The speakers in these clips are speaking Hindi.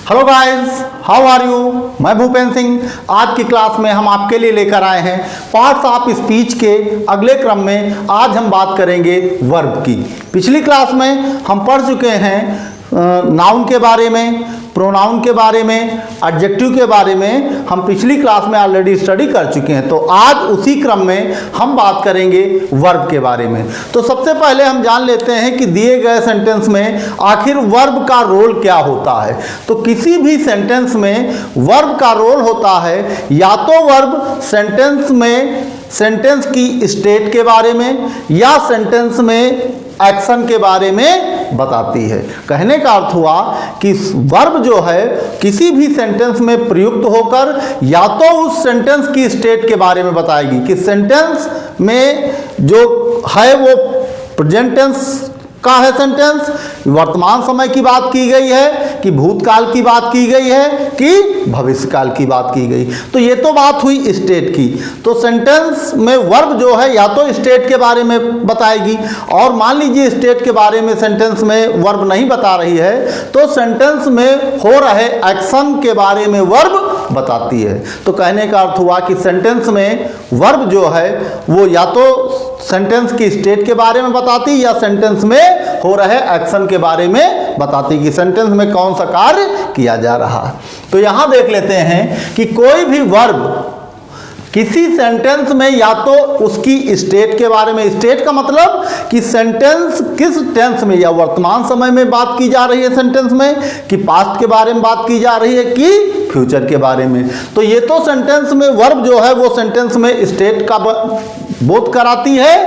Hello guys, how are you. मैं भूपेंद्र सिंह। आज की क्लास में हम आपके लिए लेकर आए हैं पार्ट्स ऑफ स्पीच के अगले क्रम में। आज हम बात करेंगे वर्ब की। पिछली क्लास में हम पढ़ चुके हैं नाउन के बारे में, प्रोनाउन के बारे में, एडजेक्टिव के बारे में हम पिछली क्लास में ऑलरेडी स्टडी कर चुके हैं। तो आज उसी क्रम में हम बात करेंगे वर्ब के बारे में। तो सबसे पहले हम जान लेते हैं कि दिए गए सेंटेंस में आखिर वर्ब का रोल क्या होता है। तो किसी भी सेंटेंस में वर्ब का रोल होता है या तो वर्ब सेंटेंस में सेंटेंस की स्टेट के बारे में या सेंटेंस में एक्शन के बारे में बताती है। कहने का अर्थ हुआ कि वर्ब जो है किसी भी सेंटेंस में प्रयुक्त होकर या तो उस सेंटेंस की स्टेट के बारे में बताएगी कि सेंटेंस में जो है वो प्रेजेंट टेंस का है, सेंटेंस वर्तमान समय की बात की गई है कि भूतकाल की बात की गई है कि भविष्यकाल की बात की गई। तो ये तो बात हुई स्टेट की। तो सेंटेंस में वर्ब जो है या तो स्टेट के बारे में बताएगी, और मान लीजिए स्टेट के बारे में सेंटेंस में वर्ब नहीं बता रही है तो सेंटेंस में हो रहे एक्शन के बारे में वर्ब बताती है। तो कहने का अर्थ हुआ कि सेंटेंस में वर्ब जो है वो या तो सेंटेंस की स्टेट के बारे में बताती या सेंटेंस में हो रहे एक्शन के बारे में बताती कि सेंटेंस में कौन सा कार्य किया जा रहा है। तो यहां देख लेते हैं कि कोई भी वर्ब किसी सेंटेंस में या तो उसकी स्टेट के बारे में, स्टेट का मतलब कि सेंटेंस किस टेंस में या वर्तमान समय में बात की जा रही है सेंटेंस में, कि पास्ट के बारे में बात की जा रही है कि फ्यूचर के बारे में। तो ये तो सेंटेंस में वर्ब जो है वो सेंटेंस में स्टेट का बोध कराती है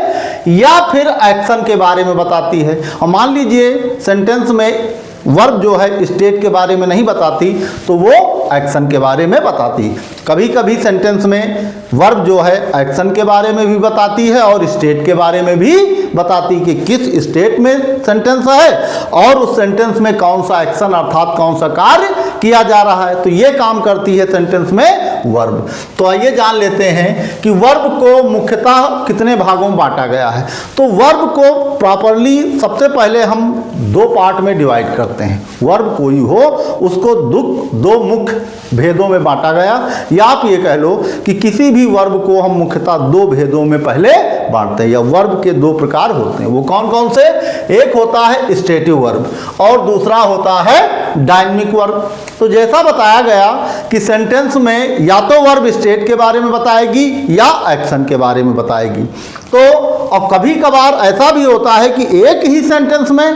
या फिर एक्शन के बारे में बताती है। और मान लीजिए सेंटेंस में वर्ब जो है स्टेट के बारे में नहीं बताती तो वो एक्शन के बारे में बताती। कभी कभी सेंटेंस में वर्ब जो है एक्शन के बारे में भी बताती है और स्टेट के बारे में भी बताती कि किस स्टेट में सेंटेंस है और उस सेंटेंस में कौन सा एक्शन अर्थात कौन सा कार्य किया जा रहा है। तो ये काम करती है सेंटेंस में वर्ब। तो आइए जान लेते हैं कि वर्ब को मुख्यतः कितने भागों में बांटा गया है। तो वर्ब को प्रॉपरली सबसे पहले हम दो पार्ट में डिवाइड करते हैं। वर्ब कोई हो उसको दो मुख्य भेदों में बांटा गया, या आप ये कह लो कि किसी भी वर्ब को हम मुख्यतः दो भेदों में पहले बांटते हैं, या वर्ब के दो प्रकार होते हैं। वो कौन कौन से? एक होता है स्टेटिव वर्ब और दूसरा होता है डायनेमिक वर्ब। तो जैसा बताया गया कि सेंटेंस में या तो वर्ब स्टेट के बारे में बताएगी या एक्शन के बारे में बताएगी। तो अब कभी कभार ऐसा भी होता है कि एक ही सेंटेंस में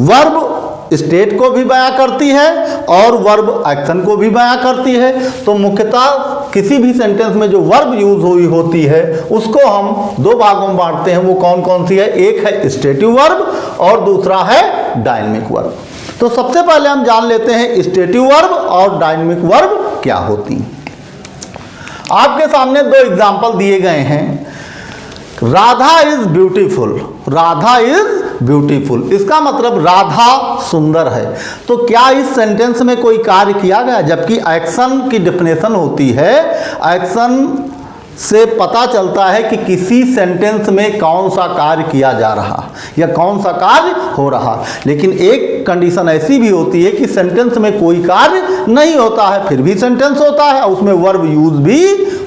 वर्ब स्टेट को भी बयां करती है और वर्ब एक्शन को भी बयां करती है। तो मुख्यतः किसी भी सेंटेंस में जो वर्ब यूज हुई होती है उसको हम दो भागों में बांटते हैं। वो कौन कौन सी है? एक है स्टेटिव वर्ब और दूसरा है डायनेमिक वर्ब। तो सबसे पहले हम जान लेते हैं स्टेटिव वर्ब और डायनेमिक वर्ब क्या होती हैं। आपके सामने दो एग्जाम्पल दिए गए हैं। Radha is beautiful. Radha is beautiful, इसका मतलब राधा सुंदर है। तो क्या इस सेंटेंस में कोई कार्य किया गया? जबकि एक्शन की डेफिनेशन होती है, एक्शन से पता चलता है कि किसी सेंटेंस में कौन सा कार्य किया जा रहा या कौन सा कार्य हो रहा। लेकिन एक कंडीशन ऐसी भी होती है कि सेंटेंस में कोई कार्य नहीं होता है फिर भी सेंटेंस होता है और उसमें वर्ब यूज भी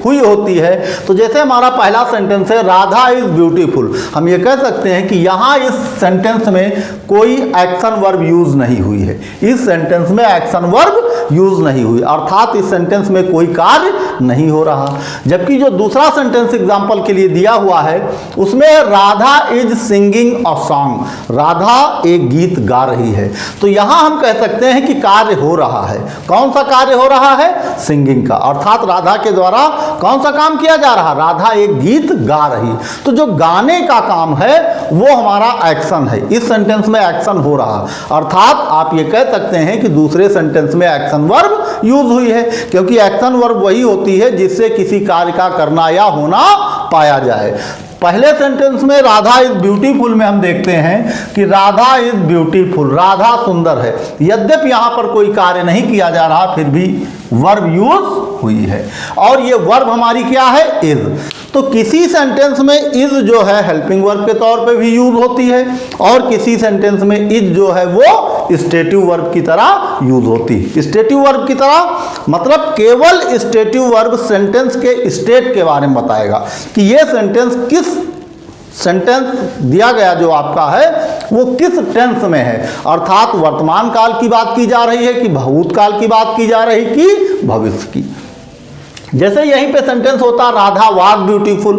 हुई होती है। तो जैसे हमारा पहला सेंटेंस है राधा इज ब्यूटीफुल, हम ये कह सकते हैं कि यहाँ इस सेंटेंस में कोई एक्शन वर्ब यूज नहीं हुई है। इस सेंटेंस में एक्शन वर्ब यूज नहीं हुई, अर्थात इस सेंटेंस में कोई कार्य नहीं हो रहा। जबकि जो दूसरा सेंटेंस एग्जांपल के लिए दिया हुआ है उसमें Radha is singing a song, Radha एक गीत गा रही है। तो यहां हम कह सकते हैं कि कार्य हो रहा है। कौन सा कार्य हो रहा है? सिंगिंग का, अर्थात राधा के द्वारा कौन सा काम किया जा रहा? राधा एक गीत गा रही। तो जो गाने का काम है वो हमारा एक्शन है। इस सेंटेंस में एक्शन हो रहा, अर्थात आप ये कह सकते हैं कि दूसरे सेंटेंस में एक्शन वर्ब यूज हुई है, क्योंकि एक्शन वर्ब वही होती है जिससे किसी कार्य का करना या होना पाया जाए। पहले सेंटेंस में राधा इज ब्यूटीफुल में हम देखते हैं कि राधा इज ब्यूटीफुल, राधा सुंदर है। यद्यपि यहां पर कोई कार्य नहीं किया जा रहा फिर भी वर्ब यूज हुई है, और ये वर्ब हमारी क्या है? इज। तो किसी सेंटेंस में इज जो है हेल्पिंग वर्ब के तौर पे भी यूज होती है और किसी सेंटेंस में इज जो है वो स्टेटिव वर्ब की तरह यूज होती है। स्टेटिव वर्ब की तरह मतलब केवल स्टेटिव वर्ब सेंटेंस के स्टेट के बारे में बताएगा कि ये सेंटेंस दिया गया जो आपका है वो किस टेंस में है, अर्थात वर्तमान काल की बात की जा रही है कि भूतकाल की बात की जा रही कि भविष्य की। जैसे यहीं पे सेंटेंस होता राधा वाज ब्यूटीफुल,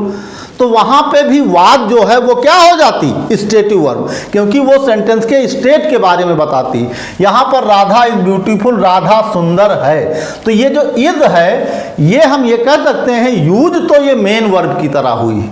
तो वहां पे भी वाज जो है वो क्या हो जाती स्टेटिव वर्ब, क्योंकि वो सेंटेंस के स्टेट के बारे में बताती। यहां पर राधा इज ब्यूटीफुल, राधा सुंदर है, तो ये जो इज है ये हम ये कह सकते हैं यूज तो ये मेन वर्ब की तरह हुई।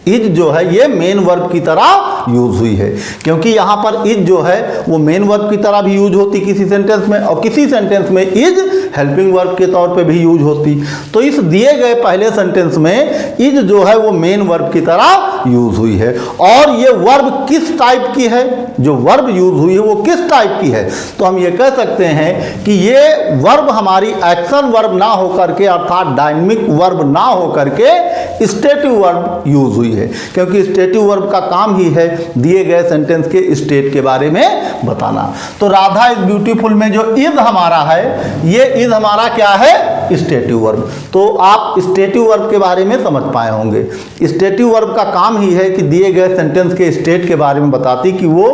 इज जो है ये मेन वर्ब की तरह यूज हुई है, क्योंकि यहाँ पर इज जो है वो मेन वर्ब की तरह भी यूज होती किसी सेंटेंस में, और किसी सेंटेंस में इज हेल्पिंग वर्ब के तौर पे भी यूज होती। तो इस दिए गए पहले सेंटेंस में इज जो है वो मेन वर्ब की तरह यूज हुई है। और ये वर्ब किस टाइप की है, जो वर्ब यूज हुई है वो किस टाइप की है, तो हम ये कह सकते हैं कि ये वर्ब हमारी एक्शन वर्ब ना होकर के अर्थात डायनेमिक वर्ब ना होकर के स्टेटिव वर्ब यूज हुई है, क्योंकि स्टेटिव वर्ब का काम ही है दिए गए सेंटेंस के स्टेट के बारे में बताना। तो राधा इज ब्यूटीफुल में जो इज हमारा है ये इज हमारा क्या है स्टेटिव वर्ब। तो आप स्टेटिव वर्ब के बारे में समझ पाए होंगे। स्टेटिव वर्ब का काम ही है कि दिए गए सेंटेंस के स्टेट के बारे में बताती कि वो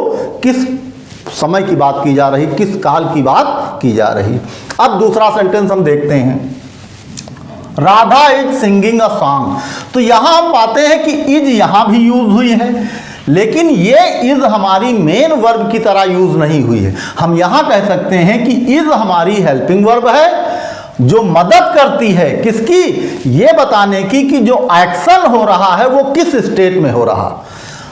किस समय की बात की जा रही, किस काल की बात की जा रही। अब दूसरा सेंटेंस हम देखते हैं, Radha is singing a song. तो यहां हम पाते हैं कि इज यहां भी यूज हुई है, लेकिन ये इज हमारी मेन वर्ब की तरह यूज नहीं हुई है। हम यहां कह सकते हैं कि इज हमारी हेल्पिंग वर्ब है जो मदद करती है किसकी, ये बताने की कि जो एक्शन हो रहा है वो किस स्टेट में हो रहा,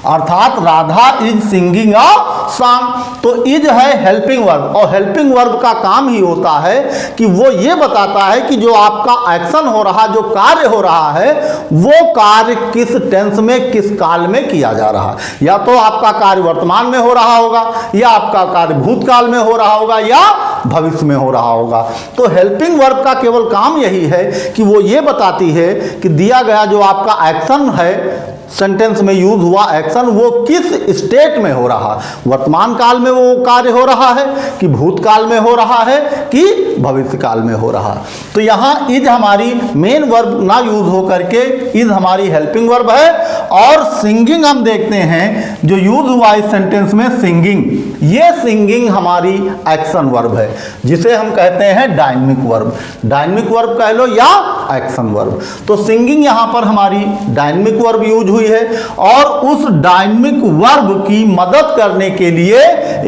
अर्थात Radha is singing a song. तो इज है हेल्पिंग वर्ब, और हेल्पिंग वर्ब का काम ही होता है कि वो ये बताता है कि जो आपका एक्शन हो रहा, जो कार्य हो रहा है वो कार्य किस टेंस में किस काल में किया जा रहा है। या तो आपका कार्य वर्तमान में हो रहा होगा, या आपका कार्य भूतकाल में हो रहा होगा, या भविष्य में हो रहा होगा। तो हेल्पिंग वर्ब का केवल काम यही है कि वो ये बताती है कि दिया गया जो आपका एक्शन है सेंटेंस में यूज हुआ एक्शन वो किस स्टेट में हो रहा, वर्तमान काल में वो कार्य हो रहा है कि भूतकाल में हो रहा है कि भविष्य काल में हो रहा। तो यहाँ इज हमारी मेन वर्ब ना यूज हो करके इज हमारी हेल्पिंग वर्ब है। और सिंगिंग हम देखते हैं जो यूज हुआ इस सेंटेंस में सिंगिंग, ये सिंगिंग हमारी एक्शन वर्ब है जिसे हम कहते हैं डायनेमिक वर्ब। डायनेमिक वर्ब कह लो या एक्शन वर्ब। तो सिंगिंग यहाँ पर हमारी डायनेमिक वर्ब यूज हुई है, और उस डायनेमिक वर्ब की मदद करने के लिए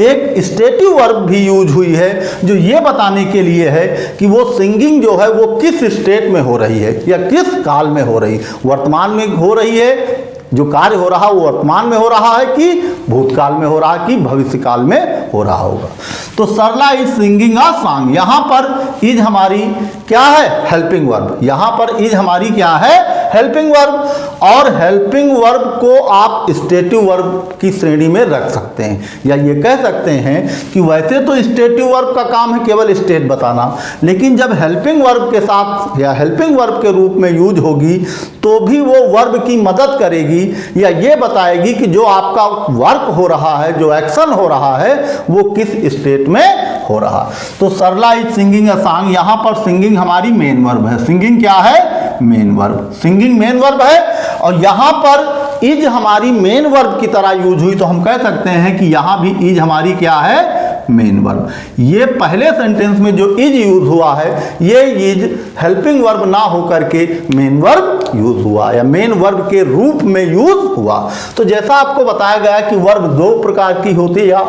एक स्टेटिव वर्ब भी यूज हुई है जो ये बताने के लिए है कि वो सिंगिंग जो है वो किस स्टेट में हो रही है या किस काल में हो रही, वर्तमान में हो रही है, जो कार्य हो रहा वो वर्तमान में हो रहा है कि भूतकाल में हो रहा है कि भविष्य काल में हो रहा होगा। तो सरला इज सिंगिंग अ सॉन्ग, यहां पर इज हमारी क्या है हेल्पिंग वर्ब, यहां पर इज हमारी क्या है हेल्पिंग वर्ब। और हेल्पिंग वर्ब को आप स्टेटिव वर्ब की श्रेणी में रख सकते हैं, या ये कह सकते हैं कि वैसे तो स्टेटिव वर्ब का काम है केवल स्टेट बताना, लेकिन जब हेल्पिंग वर्ब के साथ या हेल्पिंग वर्ब के रूप में यूज होगी तो भी वो वर्ब की मदद करेगी या ये बताएगी कि जो आपका वर्क हो रहा है, जो एक्शन हो रहा है वो किस स्टेट में हो रहा। तो सरला इज सिंगिंग अ सॉन्ग, यहां पर सिंगिंग हमारी मेन वर्ब है। सिंगिंग क्या है main verb, singing main verb है। और यहां पर इज हमारी मेन वर्ब की तरह यूज हुई तो हम कह सकते हैं कि यहां भी इज हमारी क्या है मेन वर्ब। ये पहले सेंटेंस में जो इज यूज हुआ है ये इज हेल्पिंग वर्ब ना होकर के मेन वर्ब यूज हुआ या मेन वर्ब के रूप में यूज हुआ। तो जैसा आपको बताया गया कि वर्ब दो प्रकार की होती है या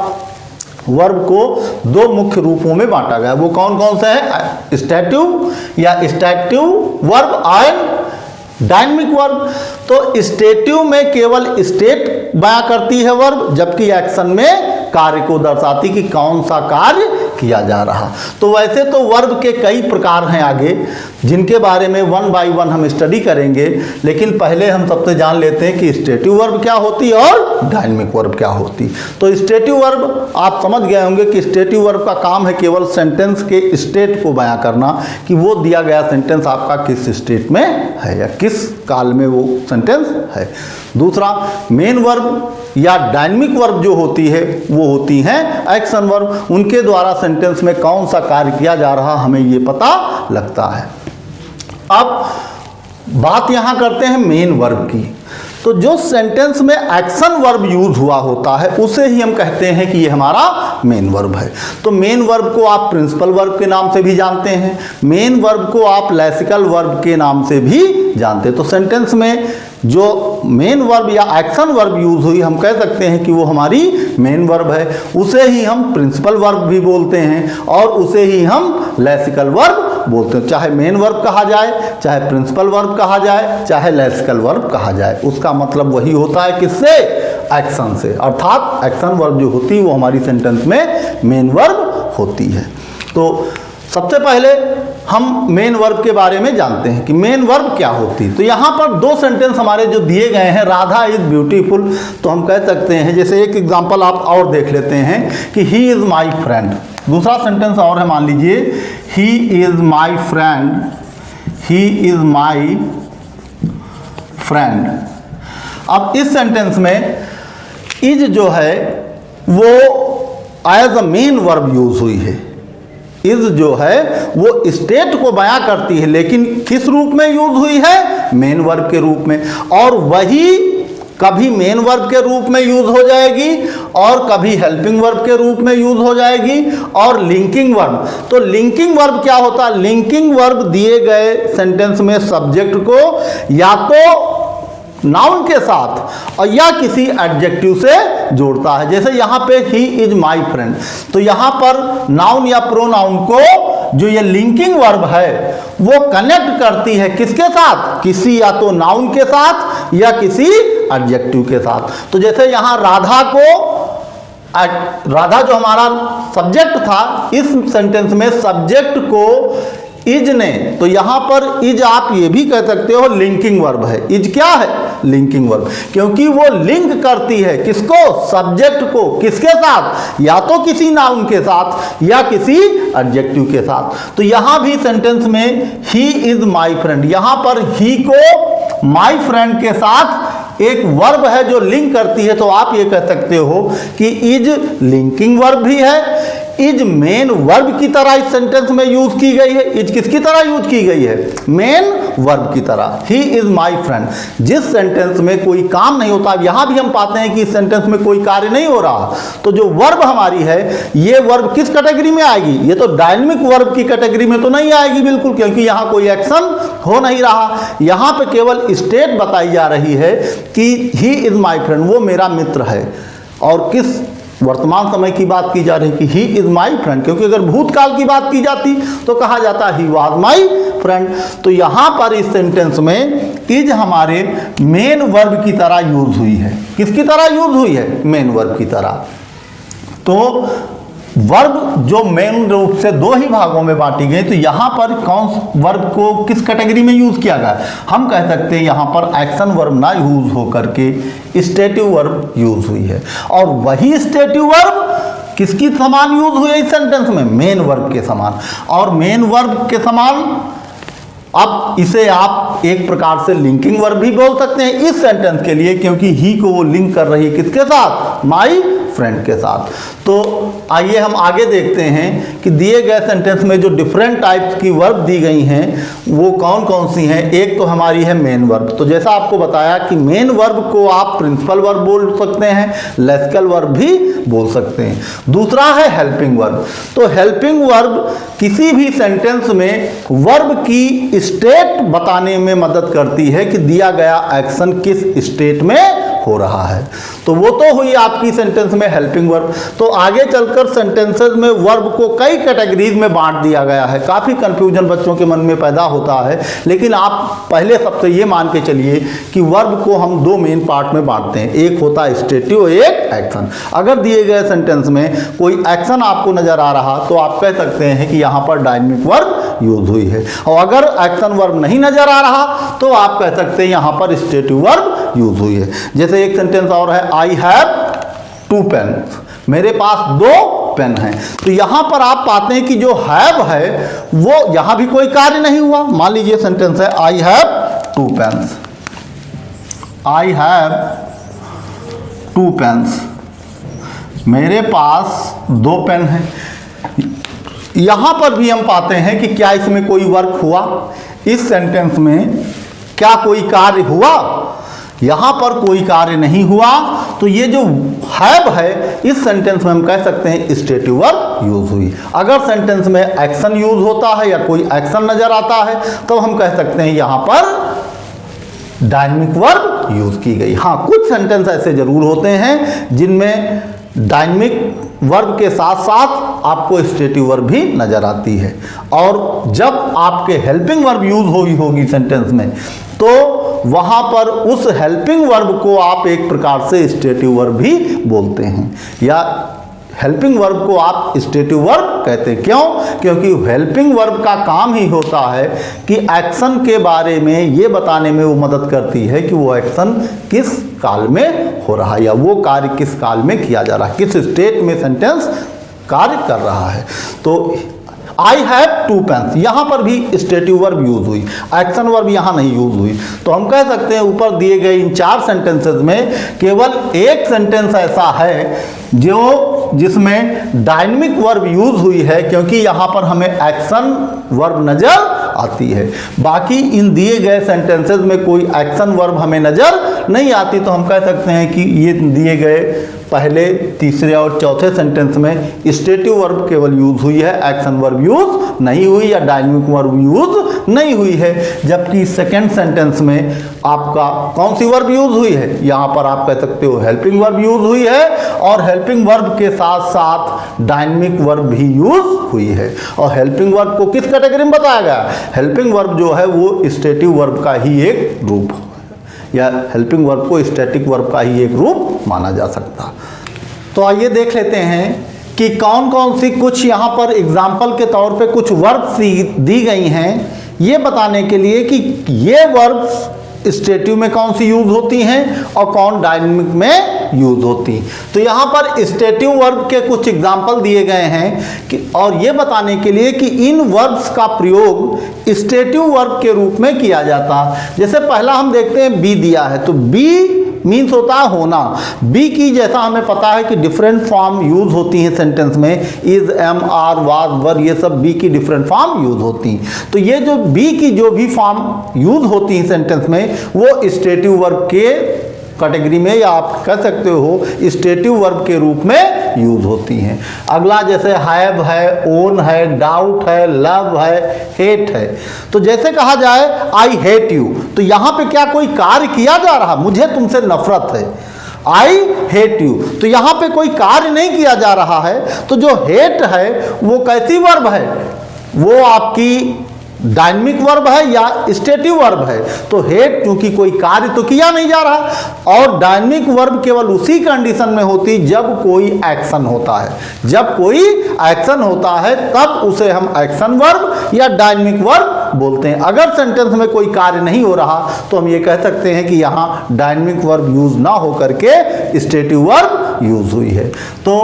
वर्ब को दो मुख्य रूपों में बांटा गया, वो कौन कौन से हैं, स्टैटिव या स्टैटिव वर्ब एंड डायनेमिक वर्ब। तो स्टेटिव में केवल स्टेट बयां करती है वर्ब, जबकि एक्शन में कार्य को दर्शाती कि कौन सा कार्य किया जा रहा। तो वैसे तो वर्ब के कई प्रकार हैं आगे, जिनके बारे में 1 बाय 1 हम स्टडी करेंगे, लेकिन पहले हम सबसे जान लेते हैं कि स्टेटिव वर्ब क्या होती है और डायनेमिक वर्ब क्या होती। तो स्टेटिव वर्ब आप समझ गए होंगे कि स्टेटिव वर्ब का काम है केवल सेंटेंस के स्टेट को बयां करना, कि वो दिया गया सेंटेंस आपका किस स्टेट में है या किस काल में वो सेंटेंस है। दूसरा, मेन वर्ब या डायनेमिक वर्ब जो होती है वो होती हैं एक्शन वर्ब, उनके द्वारा सेंटेंस में कौन सा कार्य किया जा रहा हमें ये पता लगता है। अब बात यहां करते हैं मेन वर्ब की। तो जो सेंटेंस में एक्शन वर्ब यूज हुआ होता है उसे ही हम कहते हैं कि ये हमारा मेन वर्ब है। तो मेन वर्ब को आप प्रिंसिपल वर्ब के नाम से भी जानते हैं, मेन वर्ब को आप लेक्सिकल वर्ब के नाम से भी जानते हैं। तो सेंटेंस में जो मेन वर्ब या एक्शन वर्ब यूज हुई हम कह सकते हैं कि वो हमारी मेन वर्ब है। उसे ही हम प्रिंसिपल वर्ब भी बोलते हैं और उसे ही हम लेक्सिकल वर्ब बोलते हैं। चाहे मेन वर्ब कहा जाए, चाहे प्रिंसिपल वर्ब कहा जाए, चाहे लेक्सिकल वर्ब कहा जाए, उसका मतलब वही होता है किससे? एक्शन से। अर्थात एक्शन वर्ब जो होती है वो हमारी सेंटेंस में मेन वर्ब होती है। तो सबसे पहले हम मेन वर्ब के बारे में जानते हैं कि मेन वर्ब क्या होती है। तो यहाँ पर दो सेंटेंस हमारे जो दिए गए हैं, राधा इज ब्यूटीफुल, तो हम कह सकते हैं, जैसे एक एग्जांपल आप और देख लेते हैं कि ही इज़ माई फ्रेंड। दूसरा सेंटेंस और है, मान लीजिए he is my friend, he is my friend. अब इस सेंटेंस में इज जो है वो as a main verb use हुई है। इज जो है वो स्टेट को बयां करती है, लेकिन किस रूप में यूज हुई है? मेन वर्ब के रूप में। और वही कभी मेन वर्ब के रूप में यूज हो जाएगी और कभी हेल्पिंग वर्ब के रूप में यूज हो जाएगी और लिंकिंग वर्ब। तो लिंकिंग वर्ब क्या होता है? लिंकिंग वर्ब दिए गए सेंटेंस में सब्जेक्ट को या तो नाउन के साथ और या किसी एडजेक्टिव से जोड़ता है। जैसे यहाँ पे ही इज माई फ्रेंड, तो यहाँ पर नाउन या प्रोनाउन को जो ये लिंकिंग वर्ब है वो कनेक्ट करती है किसके साथ? किसी या तो नाउन के साथ या किसी एडजेक्टिव के साथ। तो जैसे यहाँ राधा जो हमारा सब्जेक्ट था, इस सेंटेंस में सब्जेक्ट को इज ने, तो यहां पर इज आप ये भी कह सकते हो लिंकिंग वर्ब है। इज क्या है? लिंकिंग वर्ब, क्योंकि वो लिंक करती है किसको? सब्जेक्ट को किसके साथ? या तो किसी नाउन के साथ या किसी एडजेक्टिव के साथ। तो यहां भी सेंटेंस में ही इज माई फ्रेंड, यहां पर ही को माई फ्रेंड के साथ एक वर्ब है जो लिंक करती है। तो आप ये कह सकते हो कि इज लिंकिंग वर्ब भी है, इज मेन वर्ब की तरह इस सेंटेंस में यूज की गई है। इज किसकी तरह यूज की गई है? मेन वर्ब की तरह। ही इज माई फ्रेंड, जिस सेंटेंस में कोई काम नहीं होता, यहां भी हम पाते हैं कि इस सेंटेंस में कोई कार्य नहीं हो रहा, तो जो वर्ब हमारी है ये वर्ब किस कैटेगरी में आएगी? ये तो डायनेमिक वर्ब की कैटेगरी में तो नहीं आएगी बिल्कुल, क्योंकि यहां कोई एक्शन हो नहीं रहा। यहां पे केवल स्टेट बताई जा रही है कि ही इज माई फ्रेंड, वो मेरा मित्र है। और किस वर्तमान समय की बात की जा रही है कि ही इज माई फ्रेंड, क्योंकि अगर भूतकाल की बात की जाती तो कहा जाता ही वॉज माई फ्रेंड। तो यहां पर इस सेंटेंस में इज हमारे मेन वर्ब की तरह यूज हुई है। किसकी तरह यूज हुई है? मेन वर्ब की तरह। तो वर्ब जो मेन रूप से दो ही भागों में बांटी गई, तो यहां पर कौन वर्ब को किस कैटेगरी में यूज किया गया? हम कह सकते हैं यहां पर एक्शन वर्ब ना यूज हो करके स्टेटिव वर्ब यूज हुई है। और वही स्टेटिव वर्ब किसकी समान यूज हुई है इस सेंटेंस में? मेन वर्ब के समान। और मेन वर्ब के समान अब इसे आप एक प्रकार से लिंकिंग वर्ब भी बोल सकते हैं इस सेंटेंस के लिए, क्योंकि ही को वो लिंक कर रही है किसके साथ? माई फ्रेंड के साथ। तो आइए हम आगे देखते हैं कि दिए गए सेंटेंस में जो डिफरेंट टाइप्स की वर्ब दी गई हैं वो कौन कौन सी हैं। एक तो हमारी है मेन वर्ब। तो जैसा आपको बताया कि मेन वर्ब को आप प्रिंसिपल वर्ब बोल सकते हैं, लेक्सिकल वर्ब भी बोल सकते हैं। दूसरा है हेल्पिंग वर्ब। तो हेल्पिंग वर्ब किसी भी सेंटेंस में वर्ब की स्टेट बताने में मदद करती है कि दिया गया एक्शन किस स्टेट में हो रहा है। तो वो तो हुई आपकी सेंटेंस में हेल्पिंग वर्ब। तो आगे चलकर सेंटेंसेस में वर्ब को कई कैटेगरीज में बांट दिया गया है। काफ़ी कंफ्यूजन बच्चों के मन में पैदा होता है, लेकिन आप पहले सबसे ये मान के चलिए कि वर्ब को हम दो मेन पार्ट में बांटते हैं, एक होता है स्टेटिव, एक एक्शन। अगर दिए गए सेंटेंस में कोई एक्शन आपको नजर आ रहा तो आप कह सकते हैं कि यहाँ पर डायनेमिक वर्ब यूज हुई है, और अगर एक्शन वर्ब नहीं नजर आ रहा तो आप कह सकते हैं यहाँ पर स्टेटिव वर्ब यूज हुई है। जैसे एक सेंटेंस और है, आई हैव 2 पेन्स, मेरे पास 2 पेन हैं। तो यहां पर आप पाते हैं कि जो हैव है वो यहां भी कोई कार्य नहीं हुआ। मान लीजिए सेंटेंस है, I have 2 pens, I have 2 pens, मेरे पास 2 पेन हैं। यहां पर भी हम पाते हैं कि क्या इसमें कोई वर्क हुआ, इस सेंटेंस में क्या कोई कार्य हुआ? यहां पर कोई कार्य नहीं हुआ। तो ये जो हैव है इस सेंटेंस में हम कह सकते हैं स्टेटिव वर्ब यूज हुई। अगर सेंटेंस में एक्शन यूज होता है या कोई एक्शन नजर आता है तो हम कह सकते हैं यहां पर डायनेमिक वर्ब यूज की गई। हाँ, कुछ सेंटेंस ऐसे जरूर होते हैं जिनमें डायनेमिक वर्ब के साथ साथ आपको स्टेटिव वर्ब भी नजर आती है, और जब आपके हेल्पिंग वर्ब यूज हुई होगी सेंटेंस में तो वहां पर उस हेल्पिंग वर्ब को आप एक प्रकार से स्टेटिव वर्ब भी बोलते हैं, या हेल्पिंग वर्ब को आप स्टेटिव वर्ब कहते हैं। क्यों? क्योंकि हेल्पिंग वर्ब का काम ही होता है कि एक्शन के बारे में ये बताने में वो मदद करती है कि वो एक्शन किस काल में हो रहा है, या वो कार्य किस काल में किया जा रहा है, किस स्टेट में सेंटेंस कार्य कर रहा है। तो आई हैव 2 पेन्स, यहां पर भी स्टेटिव वर्ब यूज हुई, एक्शन वर्ब यहां नहीं यूज हुई। तो हम कह सकते हैं ऊपर दिए गए इन 4 सेंटेंसेस में केवल एक सेंटेंस ऐसा है जिसमें डायनेमिक वर्ब यूज हुई है, क्योंकि यहां पर हमें एक्शन वर्ब नजर आती है। बाकी इन दिए गए सेंटेंसेस में कोई एक्शन वर्ब हमें नजर नहीं आती। तो हम कह सकते हैं कि ये दिए गए पहले, तीसरे और चौथे सेंटेंस में स्टेटिव वर्ब केवल यूज हुई है, एक्शन वर्ब यूज नहीं हुई या डायनेमिक वर्ब यूज नहीं हुई है। जबकि सेकेंड सेंटेंस में आपका कौन सी वर्ब यूज हुई है? यहाँ पर आप कह सकते हो हेल्पिंग वर्ब यूज हुई है, और हेल्पिंग वर्ब के साथ साथ डायनेमिक वर्ब भी यूज हुई है। और हेल्पिंग वर्ब को किस कैटेगरी में बताया गया? हेल्पिंग वर्ब जो है वो स्टेटिव वर्ब का ही एक रूप, या हेल्पिंग वर्ब को स्टैटिक वर्ब का ही एक रूप माना जा सकता। तो आइए देख लेते हैं कि कौन कौन सी कुछ यहाँ पर एग्जाम्पल के तौर पे कुछ वर्ब्स दी गई हैं, ये बताने के लिए कि ये वर्ब्स स्टेटिव में कौन सी यूज होती हैं और कौन डायनेमिक में यूज होती। तो यहाँ पर स्टेटिव वर्ब के कुछ एग्जाम्पल दिए गए हैं कि, और ये बताने के लिए कि इन वर्ब्स का प्रयोग स्टेटिव वर्ब के रूप में किया जाता है। जैसे पहला हम देखते हैं बी दिया है, तो बी मीन्स होता है होना। बी की जैसा हमें पता है कि डिफरेंट फॉर्म यूज होती हैं सेंटेंस में, इज, एम, आर, वाज, वर, ये सब बी की डिफरेंट फॉर्म यूज होती हैं। तो ये जो बी की जो भी फॉर्म यूज होती है सेंटेंस में वो स्टेटिव वर्ब के कैटेगरी में, या आप कह सकते हो स्टेटिव वर्ब के रूप में यूज होती हैं। अगला जैसे हैव है, ओन है, डाउट है, लव है, हेट है। तो जैसे कहा जाए आई हेट यू, तो यहाँ पे क्या कोई कार्य किया जा रहा? मुझे तुमसे नफरत है, आई हेट यू। तो यहाँ पे कोई कार्य नहीं किया जा रहा है। तो जो हेट है वो कैसी वर्ब है? वो आपकी डायनेमिक वर्ब है या स्टेटिव वर्ब है? तो हेट क्योंकि कोई कार्य तो किया नहीं जा रहा, और डायनेमिक वर्ब केवल उसी कंडीशन में होती जब कोई एक्शन होता है। जब कोई एक्शन होता है तब उसे हम एक्शन वर्ब या डायनेमिक वर्ब बोलते हैं। अगर सेंटेंस में कोई कार्य नहीं हो रहा तो हम ये कह सकते हैं कि यहाँ डायनेमिक वर्ब यूज ना होकर के स्टेटिव वर्ब यूज हुई है। तो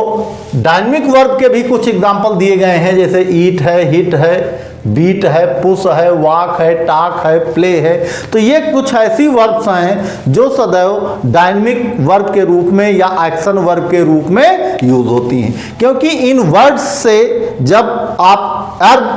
डायनेमिक वर्ब के भी कुछ एग्जाम्पल दिए गए हैं, जैसे ईट है, हिट है, बीट है, पुश है, वॉक है, टॉक है, प्ले है। तो ये कुछ ऐसी वर्ब्स हैं जो सदैव डायनेमिक वर्ब के रूप में या एक्शन वर्ब के रूप में यूज होती हैं, क्योंकि इन वर्ड्स से जब आप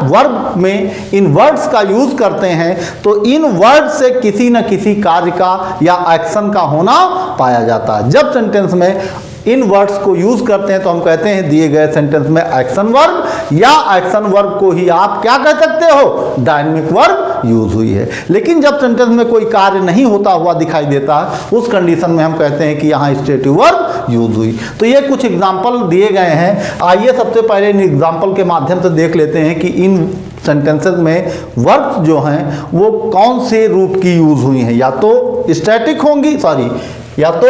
वर्ब में इन वर्ड्स का यूज करते हैं तो इन वर्ड से किसी न किसी कार्य का या एक्शन का होना पाया जाता है। जब सेंटेंस में इन वर्ड्स को यूज करते हैं तो हम कहते हैं दिए गए सेंटेंस में एक्शन वर्ब या एक्शन वर्ब को ही आप क्या कह सकते हो, डायनेमिक वर्ब यूज हुई है। लेकिन जब सेंटेंस में कोई कार्य नहीं होता हुआ दिखाई देता उस कंडीशन में हम कहते हैं कि यहाँ स्टेटिव वर्ब यूज हुई। तो ये कुछ एग्जाम्पल दिए गए हैं। आइए सबसे पहले इन एग्जाम्पल के माध्यम से देख लेते हैं कि इन सेंटेंसेस में वर्ब्स जो हैं वो कौन से रूप की यूज हुई हैं, या तो स्टैटिक होंगी, या तो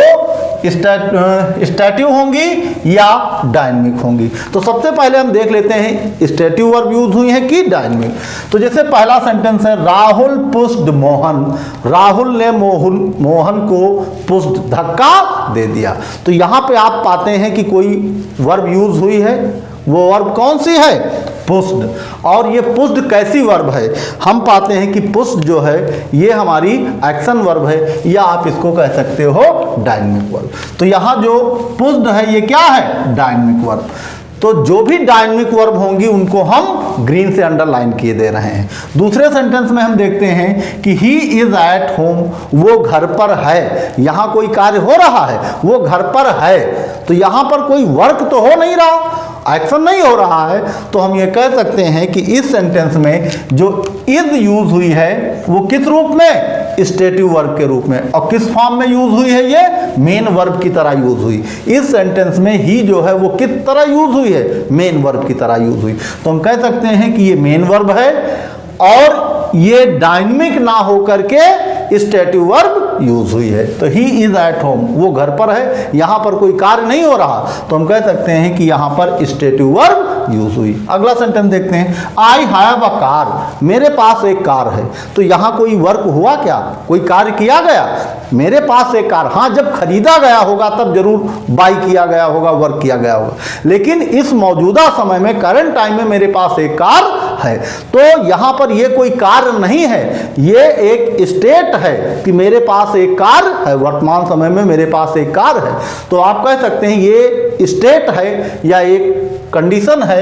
स्टैटिव होंगी या डायनेमिक होंगी। तो सबसे पहले हम देख लेते हैं स्टैटिव वर्ब यूज हुई है कि डायनेमिक। तो जैसे पहला सेंटेंस है राहुल पुश्ड मोहन, राहुल ने मोहन को पुश्ड धक्का दे दिया। तो यहाँ पे आप पाते हैं कि कोई वर्ब यूज हुई है, वो वर्ब कौन सी है, पुश्ड। और ये पुश्ड कैसी वर्ब है, हम पाते हैं कि पुश्ड जो है ये हमारी एक्शन वर्ब है, या आप इसको कह सकते हो डायनेमिक वर्ब। तो यहाँ जो पुश्ड है ये क्या है, डायनेमिक वर्ब। तो जो भी डायनेमिक वर्ब होंगी उनको हम ग्रीन से अंडरलाइन किए दे रहे हैं। दूसरे सेंटेंस में हम देखते हैं कि ही इज एट होम, वो घर पर है। यहाँ कोई कार्य हो रहा है, वो घर पर है, तो यहाँ पर कोई वर्क तो हो नहीं रहा, एक्शन नहीं हो रहा है। तो हम ये कह सकते हैं कि इस सेंटेंस में जो इज यूज हुई है वो किस रूप में, स्टेटिव वर्ब के रूप में। और किस फॉर्म में यूज हुई है, ये मेन वर्ब की तरह यूज हुई। इस सेंटेंस में ही जो है वो किस तरह यूज हुई है, मेन वर्ब की तरह यूज हुई। तो हम कह सकते हैं कि ये मेन वर्ब है और ये डायनेमिक ना होकर के स्टेटिव वर्ब यूज हुई है। तो ही इज एट होम, वो घर पर है, यहां पर कोई कार्य नहीं हो रहा, तो हम कह सकते हैं कि यहां पर स्टेटिव वर्ब यूज हुई। अगला सेंटेंस देखते हैं, आई हैव अ कार, मेरे पास एक कार है। तो यहां कोई वर्क हुआ क्या, कोई कार्य किया गया, मेरे पास एक कार। हाँ, जब खरीदा गया होगा तब जरूर बाई किया गया होगा, वर्क किया गया होगा, लेकिन इस मौजूदा समय में करंट टाइम में मेरे पास एक कार है। तो यहां पर यह कोई कार्य नहीं है, ये एक स्टेट है कि मेरे पास एक कार है, वर्तमान समय में मेरे पास एक कार है। तो आप कह सकते हैं ये स्टेट है या एक कंडीशन है।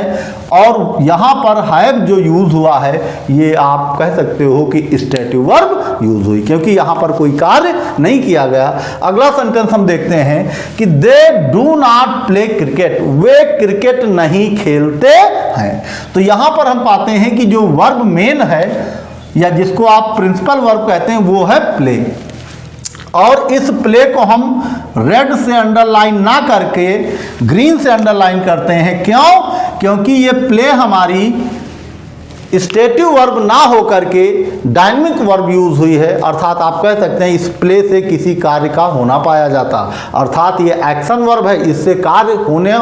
और यहां पर हैव जो यूज हुआ है ये आप कह सकते हो कि स्टेटिव वर्ब यूज हुई, क्योंकि यहां पर कोई कार्य नहीं किया गया। अगला सेंटेंस हम देखते हैं कि they do not play cricket, way cricket नहीं खेलते हैं। तो यहां पर हम पाते हैं कि जो वर्ब मेन है या जिसको आप प्रिंसिपल वर्ब कहते हैं वो है प्ले। और इस प्ले को हम रेड से अंडरलाइन ना करके ग्रीन से अंडरलाइन करते हैं। क्यों? क्योंकि ये प्ले हमारी स्टेटिव वर्ब ना होकर के डायनेमिक वर्ब यूज हुई है। अर्थात आप कह सकते हैं इस प्ले से किसी कार्य का होना पाया जाता, अर्थात ये एक्शन वर्ब है, इससे कार्य होने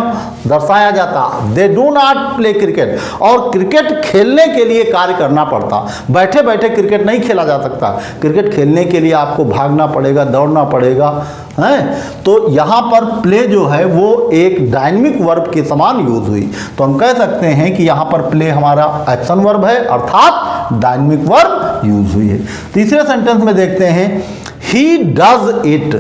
दर्शाया जाता। They do not play cricket, और क्रिकेट खेलने के लिए कार्य करना पड़ता, बैठे बैठे क्रिकेट नहीं खेला जा सकता। क्रिकेट खेलने के लिए आपको भागना पड़ेगा, दौड़ना पड़ेगा, हैं। तो यहाँ पर प्ले जो है वो एक डायनेमिक वर्ब के समान यूज हुई। तो हम कह सकते हैं कि यहाँ पर प्ले हमारा एक्शन वर्ब है, अर्थात डायनेमिक वर्ब यूज हुई है। तीसरे सेंटेंस में देखते हैं ही डज इट।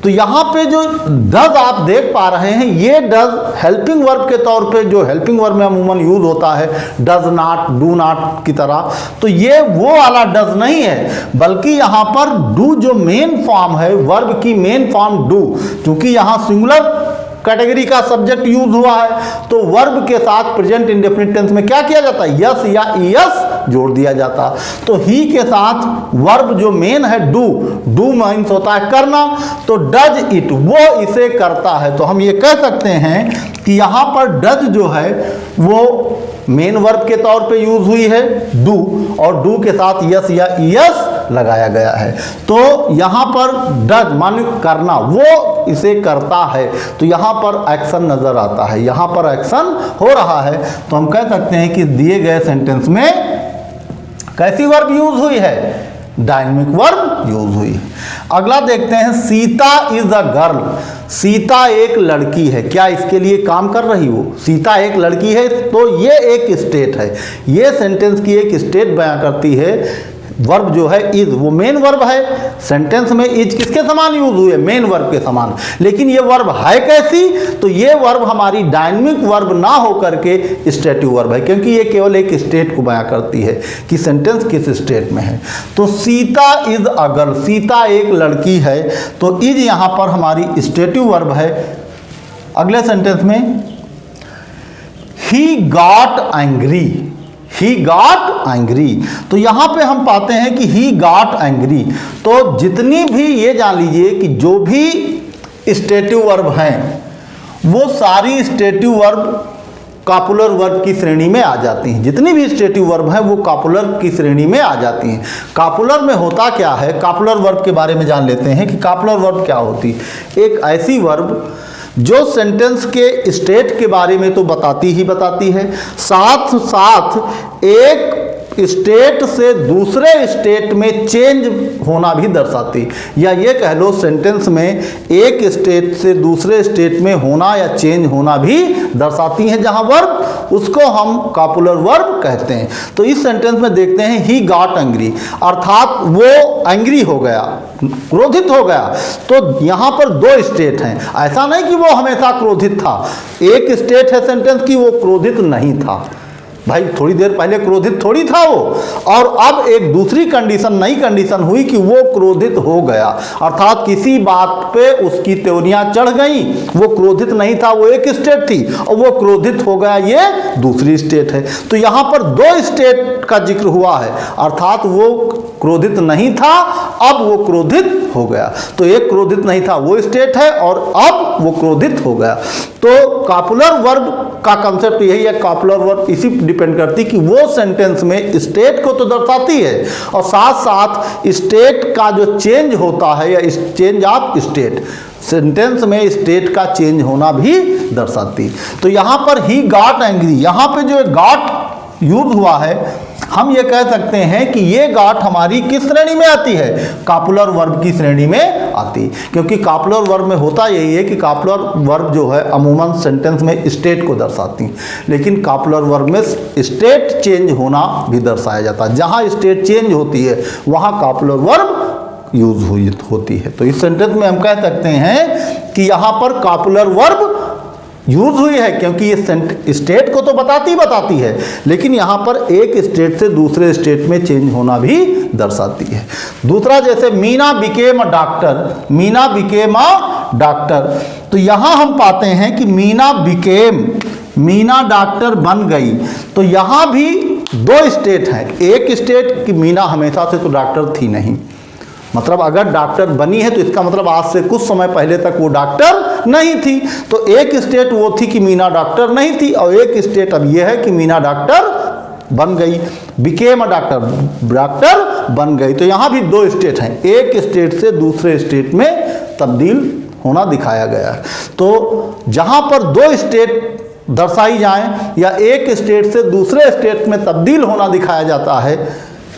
तो यहाँ पे जो डज आप देख पा रहे हैं ये डज हेल्पिंग वर्ब के तौर पे, जो हेल्पिंग वर्ब में अमूमन यूज होता है डज नॉट, डू नॉट की तरह, तो ये वो वाला डज नहीं है, बल्कि यहाँ पर डू जो मेन फॉर्म है, वर्ब की मेन फॉर्म डू, क्योंकि यहाँ सिंगुलर कैटेगरी का सब्जेक्ट यूज हुआ है तो वर्ब के साथ प्रेजेंट इंडेफिनिट टेंस में क्या किया जाता है, यस या ईएस जोड़ दिया जाता। तो ही के साथ वर्ब जो मेन है डू, डू मीन्स होता है करना, तो डज इट, वो इसे करता है। तो हम ये कह सकते हैं कि यहाँ पर डज जो है वो मेन वर्ब के तौर पे यूज हुई है डू, और डू के साथ यस या ईएस लगाया गया है। तो यहाँ पर डज मान करना, वो इसे करता है, तो यहाँ पर एक्शन नजर आता है, यहाँ पर एक्शन हो रहा है। तो हम कह सकते हैं कि दिए गए सेंटेंस में कैसी वर्ब यूज हुई है, डायनेमिक वर्ब यूज हुई। अगला देखते हैं Sita is a girl, Sita एक लड़की है। क्या इसके लिए काम कर रही हो, सीता एक लड़की है, तो ये एक स्टेट है, ये सेंटेंस की एक स्टेट बयां करती है। वर्ब जो है इज, वो मेन वर्ब है, सेंटेंस में इज किसके समान यूज हुई है, मेन वर्ब के समान। लेकिन ये वर्ब है कैसी, तो ये वर्ब हमारी डायनेमिक वर्ब ना होकर के स्टेटिव वर्ब है, क्योंकि ये केवल एक स्टेट को बयां करती है कि सेंटेंस किस स्टेट में है। तो Sita is a girl, Sita एक लड़की है, तो इज यहाँ पर हमारी स्टेटिव वर्ब है, अगले सेंटेंस में he got angry, he got angry, तो यहां पे हम पाते हैं कि ही गॉट एंग्री। तो जितनी भी, ये जान लीजिए कि जो भी स्टेटिव वर्ब हैं वो सारी स्टेटिव वर्ब कॉपुलर वर्ब की श्रेणी में आ जाती हैं। जितनी भी स्टेटिव वर्ब हैं वो कॉपुलर की श्रेणी में आ जाती हैं। कॉपुलर में होता क्या है, कॉपुलर वर्ब के बारे में जान लेते हैं कि कॉपुलर वर्ब क्या होती है। एक ऐसी वर्ब जो सेंटेंस के स्टेट के बारे में तो बताती ही बताती है, साथ साथ एक स्टेट से दूसरे स्टेट में चेंज होना भी दर्शाती, या ये कह लो सेंटेंस में एक स्टेट से दूसरे स्टेट में होना या चेंज होना भी दर्शाती हैं जहां वर्ब, उसको हम कॉपुलर वर्ब कहते हैं। तो इस सेंटेंस में देखते हैं ही गॉट एंग्री, अर्थात वो एंग्री हो गया, क्रोधित हो गया। तो यहाँ पर दो स्टेट हैं, ऐसा नहीं कि वो हमेशा क्रोधित था। एक स्टेट है सेंटेंस की वो क्रोधित नहीं था, भाई थोड़ी देर पहले क्रोधित थोड़ी था वो, और अब एक दूसरी कंडीशन, नई कंडीशन हुई कि वो क्रोधित हो गया, अर्थात किसी बात पे उसकी त्योरियां चढ़ गई। वो क्रोधित नहीं था, वो एक स्टेट थी, और वो क्रोधित हो गया, ये दूसरी स्टेट है। तो यहाँ पर दो स्टेट का जिक्र हुआ है, अर्थात वो क्रोधित नहीं था, अब वो क्रोधित हो गया। तो एक क्रोधित नहीं था वो स्टेट है, और अब वो क्रोधित हो गया। तो कॉपुलर वर्ब का कंसेप्ट यही है, कॉपुलर वर्ब इसी डिपेंड करती कि वो सेंटेंस में स्टेट को तो दर्शाती है, और साथ साथ स्टेट का जो चेंज होता है या चेंज ऑफ स्टेट, सेंटेंस में स्टेट का चेंज होना भी दर्शाती। तो यहाँ पर ही गॉट एंग्री, यहाँ पे जो गॉट यूज हुआ है, हम ये कह सकते हैं कि ये गॉट हमारी किस श्रेणी में आती है, कॉपुलर वर्ब की श्रेणी में आती है। क्योंकि कॉपुलर वर्ब में होता यही है कि कॉपुलर वर्ब जो है अमूमन सेंटेंस में स्टेट को दर्शाती है, लेकिन कॉपुलर वर्ब में स्टेट चेंज होना भी दर्शाया जाता है। जहाँ स्टेट चेंज होती है वहाँ कॉपुलर वर्ब यूज होती है। तो इस सेंटेंस में हम कह सकते हैं कि यहाँ पर कॉपुलर वर्ब यूज हुई है, क्योंकि ये स्टेट को तो बताती है, लेकिन यहाँ पर एक स्टेट से दूसरे स्टेट में चेंज होना भी दर्शाती है। दूसरा, जैसे Meena became a doctor, Meena became a doctor, तो यहाँ हम पाते हैं कि मीना बिकेम, मीना डॉक्टर बन गई। तो यहाँ भी दो स्टेट हैं, एक स्टेट कि मीना हमेशा से तो डॉक्टर थी नहीं, मतलब अगर डॉक्टर बनी है तो इसका मतलब आज से कुछ समय पहले तक वो डॉक्टर नहीं थी। तो एक स्टेट वो थी कि मीना डॉक्टर नहीं थी, और एक स्टेट अब ये है कि मीना डॉक्टर बन गई, बिकेम अ डॉक्टर, डॉक्टर बन गई। तो यहाँ भी दो स्टेट हैं, एक स्टेट से दूसरे स्टेट में तब्दील होना दिखाया गया है। तो जहाँ पर दो स्टेट दर्शाई जाएं या एक स्टेट से दूसरे स्टेट में तब्दील होना दिखाया जाता है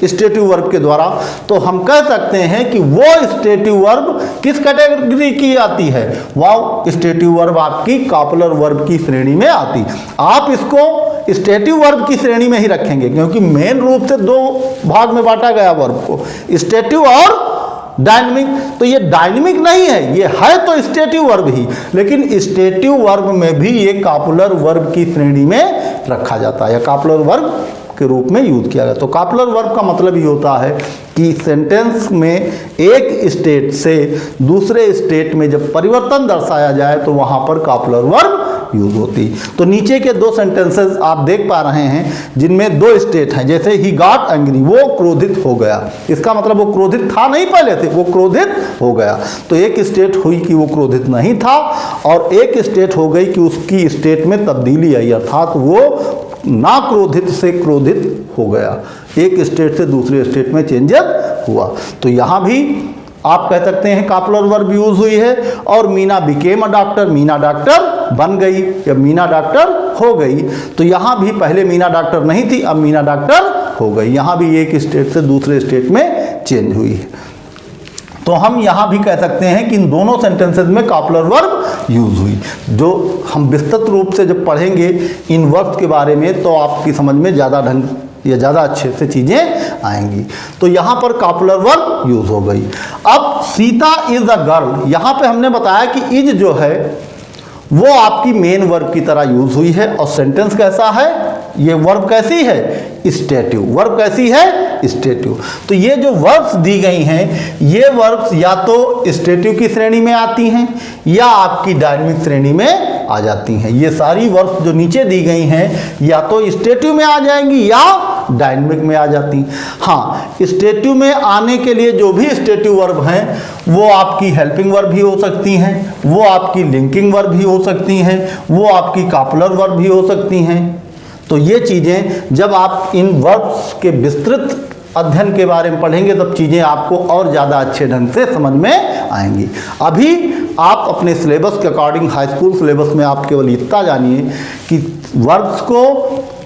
स्टेटिव वर्ब के द्वारा, तो हम कह सकते हैं कि वो स्टेटिव वर्ब किस कैटेगरी की आती है, वह स्टेटिव वर्ब आपकी कॉपुलर वर्ब की श्रेणी में आती। आप इसको स्टेटिव वर्ब की श्रेणी में ही रखेंगे, क्योंकि मेन रूप से दो भाग में बांटा गया वर्ब को, स्टेटिव और डायनेमिक। तो ये डायनेमिक नहीं है, ये है तो स्टेटिव वर्ब ही, लेकिन स्टेटिव वर्ब में भी ये कॉपुलर वर्ब की श्रेणी में रखा जाता है या कॉपुलर वर्ब के रूप में यूज किया गया। तो कॉपुलर वर्ब का मतलब ये होता है कि सेंटेंस में एक स्टेट से दूसरे स्टेट में जब परिवर्तन दर्शाया जाए तो वहां पर कॉपुलर वर्ब यूज होती। तो नीचे के दो सेंटेंसेस आप देख पा रहे हैं जिनमें दो स्टेट हैं, जैसे ही गॉट एंग्री, वो क्रोधित हो गया, इसका मतलब वो क्रोधित था नहीं पहले से, वो क्रोधित हो गया। तो एक स्टेट हुई कि वो क्रोधित नहीं था, और एक स्टेट हो गई कि उसकी स्टेट में तब्दीली आई, अर्थात वो ना क्रोधित से क्रोधित हो गया, एक स्टेट से दूसरे स्टेट में चेंजेस हुआ। तो यहाँ भी आप कह सकते हैं कॉपुलर वर्ब यूज हुई है। और Meena became a doctor, Meena doctor बन गई या मीना डॉक्टर हो गई। तो यहाँ भी पहले मीना डॉक्टर नहीं थी, अब मीना डॉक्टर हो गई। यहाँ भी एक स्टेट से दूसरे स्टेट में चेंज हुई है। तो हम यहाँ भी कह सकते हैं कि इन दोनों सेंटेंसेस में कॉपुलर वर्ब यूज हुई। जो हम विस्तृत रूप से जब पढ़ेंगे इन वर्ब्स के बारे में तो आपकी समझ में ज़्यादा ढंग या ज़्यादा अच्छे से चीज़ें आएंगी। तो यहाँ पर कॉपुलर वर्ब यूज हो गई। अब सीता इज अ गर्ल, यहाँ पे हमने बताया कि इज जो है वो आपकी मेन वर्ब की तरह यूज हुई है। और सेंटेंस कैसा है, ये वर्ब कैसी है, स्टेटिव। वर्ब कैसी है, स्टेटिव। तो ये जो वर्ब्स दी गई हैं ये वर्ब्स या तो स्टेटिव की श्रेणी में आती हैं या आपकी डायनेमिक श्रेणी में आ जाती हैं। ये सारी वर्ब्स जो नीचे दी गई हैं या तो स्टेटिव में आ जाएंगी या डायनेमिक में आ जाती। हाँ, स्टेटिव में आने के लिए जो भी स्टेटिव वर्ब हैं वो आपकी हेल्पिंग वर्ब भी हो सकती हैं, वो आपकी लिंकिंग वर्ब भी हो सकती हैं, वो आपकी कॉपुलर वर्ब भी हो सकती हैं। तो ये चीज़ें जब आप इन वर्ब्स के विस्तृत अध्ययन के बारे में पढ़ेंगे तब चीज़ें आपको और ज़्यादा अच्छे ढंग से समझ में आएंगी। अभी आप अपने सिलेबस के अकॉर्डिंग हाई स्कूल सिलेबस में आप केवल इतना जानिए कि वर्ब्स को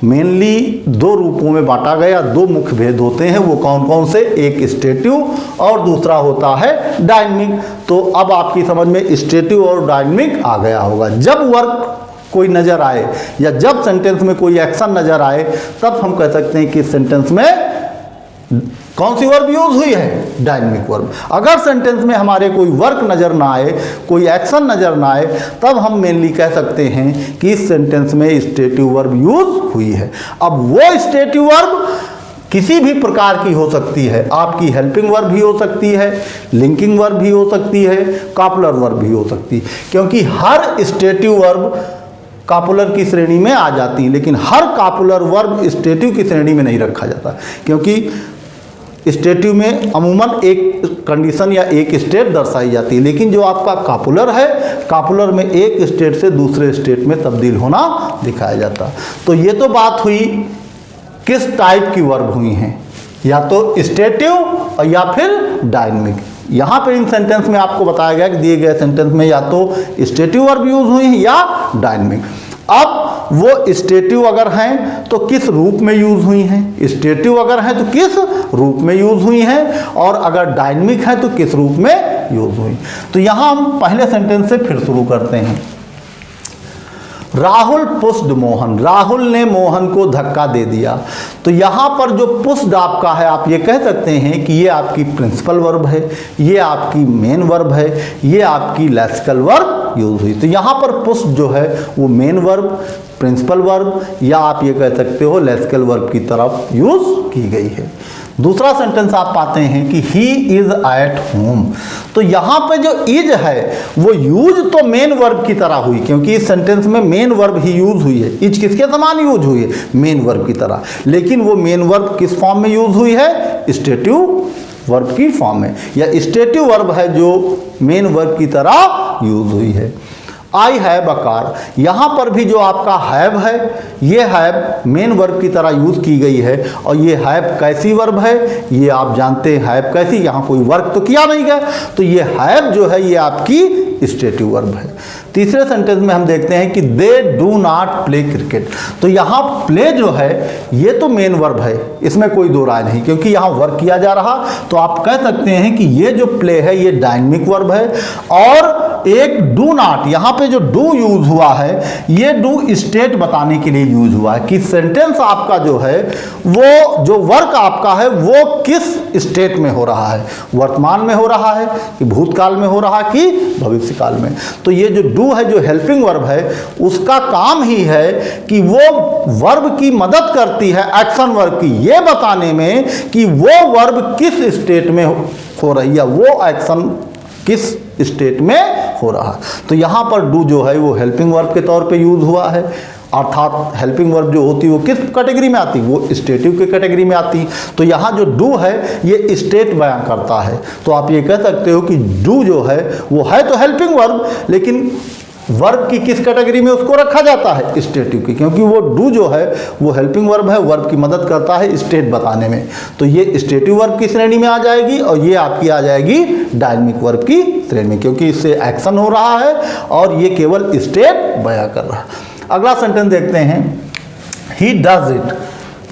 मेनली दो रूपों में बांटा गया, दो मुख्य भेद होते हैं। वो कौन कौन से? एक स्टेटिव और दूसरा होता है डायनेमिक। तो अब आपकी समझ में स्टेटिव और डायनेमिक आ गया होगा। जब वर्ब कोई नज़र आए या जब सेंटेंस में कोई एक्शन नज़र आए तब हम कह सकते हैं कि सेंटेंस में कौन सी वर्ब यूज हुई है? Dynamic verb. अगर सेंटेंस में हमारे कोई वर्क नज़र ना आए, कोई एक्शन नज़र ना आए, तब हम मेनली कह सकते हैं कि इस सेंटेंस में स्टेटिव वर्ब यूज हुई है। अब वो स्टेटिव वर्ब किसी भी प्रकार की हो सकती है। आपकी हेल्पिंग वर्ब भी हो सकती है, लिंकिंग वर्ब भी हो सकती है, कॉपुलर वर्ब भी हो सकती है, क्योंकि हर स्टेटिव वर्ब कॉपुलर की श्रेणी में आ जाती है, लेकिन हर कॉपुलर वर्ब स्टेटिव की श्रेणी में नहीं रखा जाता, क्योंकि स्टेटिव में अमूमन एक कंडीशन या एक स्टेट दर्शाई जाती है, लेकिन जो आपका कॉपुलर है, कॉपुलर में एक स्टेट से दूसरे स्टेट में तब्दील होना दिखाया जाता। तो ये तो बात हुई किस टाइप की वर्ब हुई हैं, या तो स्टेटिव और या फिर डायनेमिक। यहाँ पे इन सेंटेंस में आपको बताया गया कि दिए गए सेंटेंस में या तो स्टेटिव वर्ब यूज हुई है या डायनेमिक। अब वो स्टेटिव अगर हैं तो किस रूप में यूज हुई हैं, स्टेटिव अगर हैं तो किस रूप में यूज हुई हैं, और अगर डायनेमिक है तो किस रूप में यूज हुई। तो यहाँ हम पहले सेंटेंस से फिर शुरू करते हैं। राहुल पुश्ड मोहन, राहुल ने मोहन को धक्का दे दिया। तो यहाँ पर जो पुश्ड आपका है, आप ये कह सकते हैं कि ये आपकी प्रिंसिपल वर्ब है, ये आपकी मेन वर्ब है, ये आपकी लेक्सिकल वर्ब यूज हुई। तो यहाँ पर पुश्ड जो है वो मेन वर्ब, प्रिंसिपल वर्ब, या आप ये कह सकते हो लेक्सिकल वर्ब की तरफ यूज की गई है। दूसरा सेंटेंस आप पाते हैं कि ही इज एट होम। तो यहाँ पे जो इज है वो यूज तो मेन वर्ब की तरह हुई, क्योंकि इस सेंटेंस में मेन वर्ब ही यूज हुई है। इज किसके समान यूज हुई है? मेन वर्ब की तरह। लेकिन वो मेन वर्ब किस फॉर्म में यूज हुई है? स्टेटिव वर्ब की फॉर्म में, या स्टेटिव वर्ब है जो मेन वर्ब की तरह यूज हुई है। आई हैव अ कार, यहाँ पर भी जो आपका हैव है, ये हैव मेन वर्ब की तरह यूज की गई है, और ये हैव कैसी वर्ब है? ये आप जानते हैं हैव कैसी, यहाँ कोई वर्क तो किया नहीं गया, तो ये हैव जो है ये आपकी स्टेटिव वर्ब है। तीसरे सेंटेंस में हम देखते हैं कि they do not play cricket. तो यहाँ प्ले जो है ये तो मेन वर्ब है, इसमें कोई दो राय नहीं, क्योंकि यहाँ वर्क किया जा रहा। तो आप कह सकते हैं कि ये जो प्ले है ये डायनेमिक वर्ब है, और एक डू नॉट, यहाँ पे जो डू यूज हुआ है ये डू स्टेट बताने के लिए यूज हुआ है कि सेंटेंस आपका जो है वो जो वर्क आपका है वो किस स्टेट में हो रहा है, वर्तमान में हो रहा है कि भूतकाल में हो रहा है कि भविष्यकाल में। तो ये जो डू है जो हेल्पिंग वर्ब है उसका काम ही है कि वो वर्ब की मदद करती है एक्शन वर्ब की ये बताने में कि वो वर्ब किस स्टेट में हो रही है, वो एक्शन किस स्टेट में हो रहा। तो यहाँ पर डू जो है वो हेल्पिंग वर्ब के तौर पे यूज हुआ है, अर्थात हेल्पिंग वर्ब जो होती है वो किस कैटेगरी में आती है? वो स्टेटिव के कैटेगरी में आती है। तो यहाँ जो डू है ये स्टेट बयां करता है। तो आप ये कह सकते हो कि डू जो है वो है तो हेल्पिंग वर्ब, लेकिन वर्ब की किस कैटेगरी में उसको रखा जाता है? स्टेटिव की, क्योंकि वो डू जो है वो हेल्पिंग वर्ब है, वर्ब की मदद करता है स्टेट बताने में। तो ये स्टेटिव वर्ब की श्रेणी में आ जाएगी, और ये आपकी आ जाएगी डायनेमिक वर्ब की श्रेणी में, क्योंकि इससे एक्शन हो रहा है और ये केवल स्टेट बयां कर रहा है। अगला सेंटेंस देखते हैं, ही डज इट,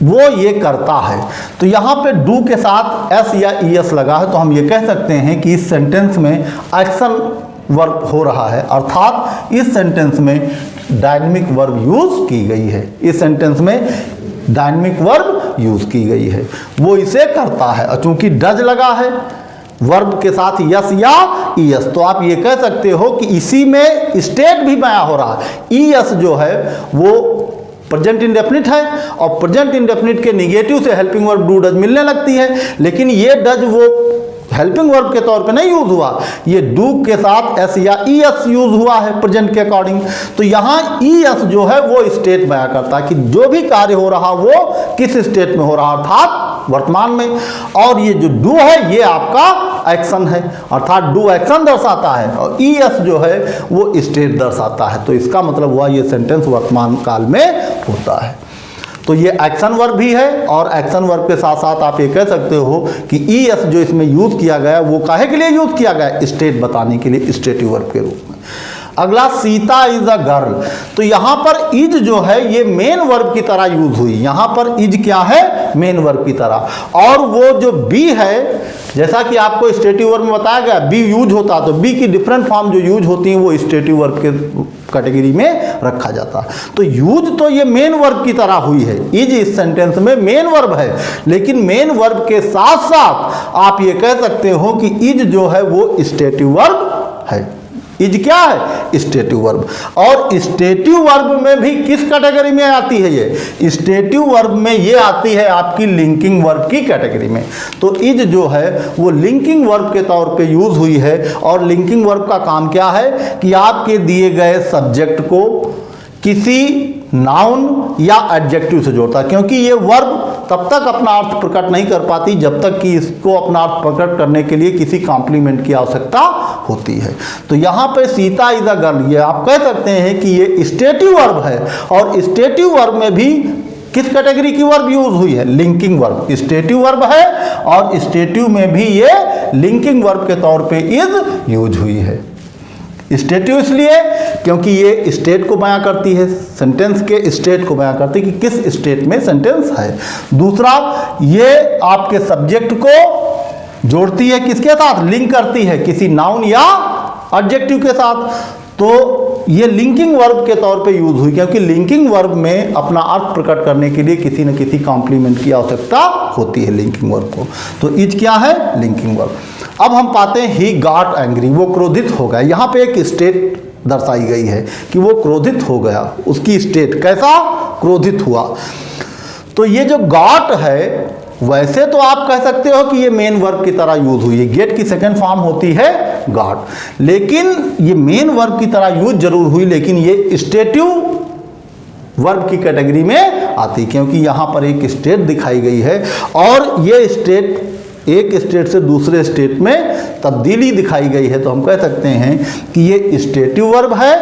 वो ये करता है। तो यहाँ पे डू के साथ एस या ईएस लगा है, तो हम ये कह सकते हैं कि इस सेंटेंस में एक्शन वर्ब हो रहा है, अर्थात इस सेंटेंस में डायनेमिक वर्ब यूज की गई है। इस सेंटेंस में डायनेमिक वर्ब यूज की गई है, वो इसे करता है। और चूंकि डज लगा है वर्ब के साथ यस या ईएस, तो आप ये कह सकते हो कि इसी में स्टेट भी बयां हो रहा है। ईएस जो है वो प्रेजेंट इंडेफिनिट है, और प्रेजेंट इंडेफिनिट के निगेटिव से हेल्पिंग वर्ब डू डज मिलने लगती है, लेकिन ये डज वो हेल्पिंग वर्ब के तौर पे नहीं यूज हुआ, ये डू के साथ एस या ई एस यूज हुआ है प्रेजेंट के अकॉर्डिंग। तो यहाँ ई एस जो है वो स्टेट बयां करता है कि जो भी कार्य हो रहा वो किस स्टेट में हो रहा, अर्थात वर्तमान में। और ये जो डू है ये आपका एक्शन है, अर्थात डू एक्शन दर्शाता है, और ई एस जो है वो स्टेट दर्शाता है। तो इसका मतलब हुआ ये सेंटेंस वर्तमान काल में होता है। तो ये एक्शन वर्ब भी है, और एक्शन वर्ब के साथ साथ आप ये कह सकते हो कि ई एस जो इसमें यूज किया गया वो काहे के लिए यूज किया गया, स्टेट बताने के लिए, स्टेटिव वर्ब के रूप में। अगला सीता इज अ गर्ल, तो यहाँ पर इज जो है ये मेन वर्ब की तरह यूज हुई। यहाँ पर इज क्या है, मेन वर्ब की तरह। और वो जो बी है, जैसा कि आपको स्टेटिव वर्ब में बताया गया बी यूज होता, तो बी की डिफरेंट फॉर्म जो यूज होती हैं वो स्टेटिव वर्ब के कैटेगरी में रखा जाता। तो यूज तो ये मेन वर्ब की तरह हुई है, इज इस सेंटेंस में मेन वर्ब है, लेकिन मेन वर्ब के साथ साथ आप ये कह सकते हो कि इज जो है वो स्टेटिव वर्ब है। इज क्या है, स्टेटिव वर्ब। और स्टेटिव वर्ब में भी किस कैटेगरी में आती है, ये स्टेटिव वर्ब में ये आती है आपकी लिंकिंग वर्ब की कैटेगरी में। तो इज जो है वो लिंकिंग वर्ब के तौर पे यूज हुई है। और लिंकिंग वर्ब का काम क्या है कि आपके दिए गए सब्जेक्ट को किसी नाउन या एडजेक्टिव से जोड़ता है, क्योंकि ये वर्ब तब तक अपना अर्थ प्रकट नहीं कर पाती जब तक कि इसको अपना अर्थ प्रकट करने के लिए किसी कॉम्प्लीमेंट की आवश्यकता होती है। तो यहाँ पे सीता इज अ गर्ल, ये आप कह सकते हैं कि ये स्टेटिव वर्ब है, और स्टेटिव वर्ब में भी किस कैटेगरी की वर्ब यूज हुई है, लिंकिंग वर्ब। स्टेटिव वर्ब है और स्टेटिव में भी ये लिंकिंग वर्ब के तौर पे इज यूज हुई है। स्टेटिव इसलिए क्योंकि ये स्टेट को बयां करती है, सेंटेंस के स्टेट को बयां करती है कि किस स्टेट में सेंटेंस है। दूसरा, ये आपके सब्जेक्ट को जोड़ती है किसके साथ, लिंक करती है किसी नाउन या एडजेक्टिव के साथ। तो ये लिंकिंग वर्ब के तौर पे यूज हुई, क्योंकि लिंकिंग वर्ब में अपना अर्थ प्रकट करने के लिए किसी न किसी कॉम्प्लीमेंट की आवश्यकता होती है लिंकिंग वर्ब को। तो इज क्या है, लिंकिंग वर्ब। अब हम पाते हैं ही गॉट एंग्री, वो क्रोधित हो गया। यहाँ पे एक स्टेट दर्शाई गई है कि वो क्रोधित हो गया, उसकी स्टेट कैसा, क्रोधित हुआ। तो ये जो गॉट है, वैसे तो आप कह सकते हो कि ये मेन वर्ब की तरह यूज हुई है, गेट की सेकंड फॉर्म होती है गॉट, लेकिन ये मेन वर्ब की तरह यूज जरूर हुई, लेकिन ये स्टेटिव वर्ब की कैटेगरी में आती, क्योंकि यहाँ पर एक स्टेट दिखाई गई है, और ये स्टेट एक स्टेट से दूसरे स्टेट में तब्दीली दिखाई गई है। तो हम कह सकते हैं कि ये स्टेटिव वर्ब है,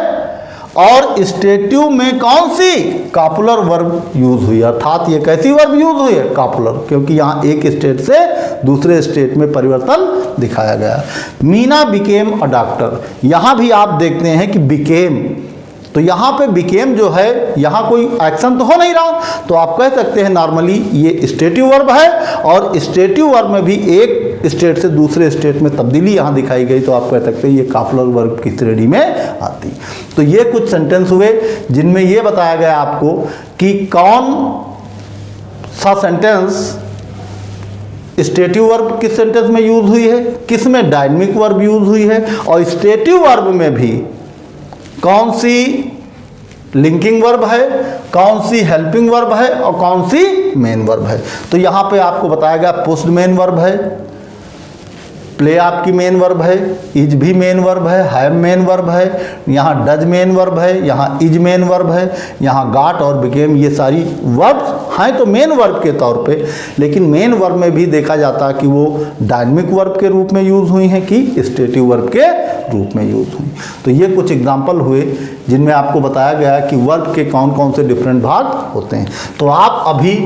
और स्टेटिव में कौन सी, कॉपुलर वर्ब यूज हुई, अर्थात ये कैसी वर्ब यूज हुई है, कॉपुलर, क्योंकि यहाँ एक स्टेट से दूसरे स्टेट में परिवर्तन दिखाया गया। मीना बिकेम अ डॉक्टर, यहाँ भी आप देखते हैं कि बिकेम, तो यहाँ पे बिकेम जो है, यहाँ कोई एक्शन तो हो नहीं रहा, तो आप कह सकते हैं नॉर्मली ये स्टेटिव वर्ब है, और स्टेटिव वर्ब में भी एक स्टेट से दूसरे स्टेट में तब्दीली यहाँ दिखाई गई, तो आप कह सकते हैं ये कॉपुलर वर्ब की श्रेणी में आती। तो ये कुछ सेंटेंस हुए जिनमें ये बताया गया आपको कि कौन सा सेंटेंस स्टेटिव वर्ब किस सेंटेंस में यूज हुई है, किस में डायनेमिक वर्ब यूज हुई है, और स्टेटिव वर्ब में भी कौन सी लिंकिंग वर्ब है, कौन सी हेल्पिंग वर्ब है, और कौन सी मेन वर्ब है। तो यहाँ पे आपको बताया गया पुश्ड मेन वर्ब है, प्ले आपकी मेन वर्ब है, इज भी मेन वर्ब है, हैव मेन वर्ब है, यहाँ डज मेन वर्ब है, यहाँ इज मेन वर्ब है, यहाँ गॉट और बिकेम, ये सारी वर्ब्स हैं तो मेन वर्ब के तौर पे, लेकिन मेन वर्ब में भी देखा जाता है कि वो डायनेमिक वर्ब के रूप में यूज हुई हैं कि स्टेटिव वर्ब के रूप में यूज हुई। तो ये कुछ एग्जाम्पल हुए जिनमें आपको बताया गया कि वर्ब के कौन कौन से डिफरेंट भाग होते हैं। तो आप अभी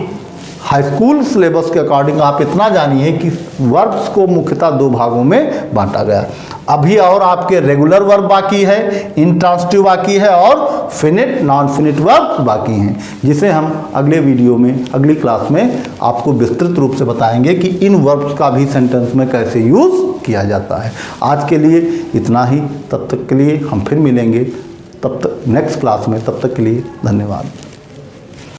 हाई स्कूल सिलेबस के अकॉर्डिंग आप इतना जानिए कि वर्ब्स को मुख्यतः दो भागों में बांटा गया। अभी और आपके रेगुलर वर्ब बाकी है, इंट्रांसिटिव बाकी है, और फिनिट नॉन फिनिट वर्ब बाकी हैं, जिसे हम अगले वीडियो में, अगली क्लास में आपको विस्तृत रूप से बताएंगे कि इन वर्ब्स का भी सेंटेंस में कैसे यूज़ किया जाता है। आज के लिए इतना ही, तब तक के लिए हम फिर मिलेंगे, तब तक नेक्स्ट क्लास में, तब तक के लिए धन्यवाद।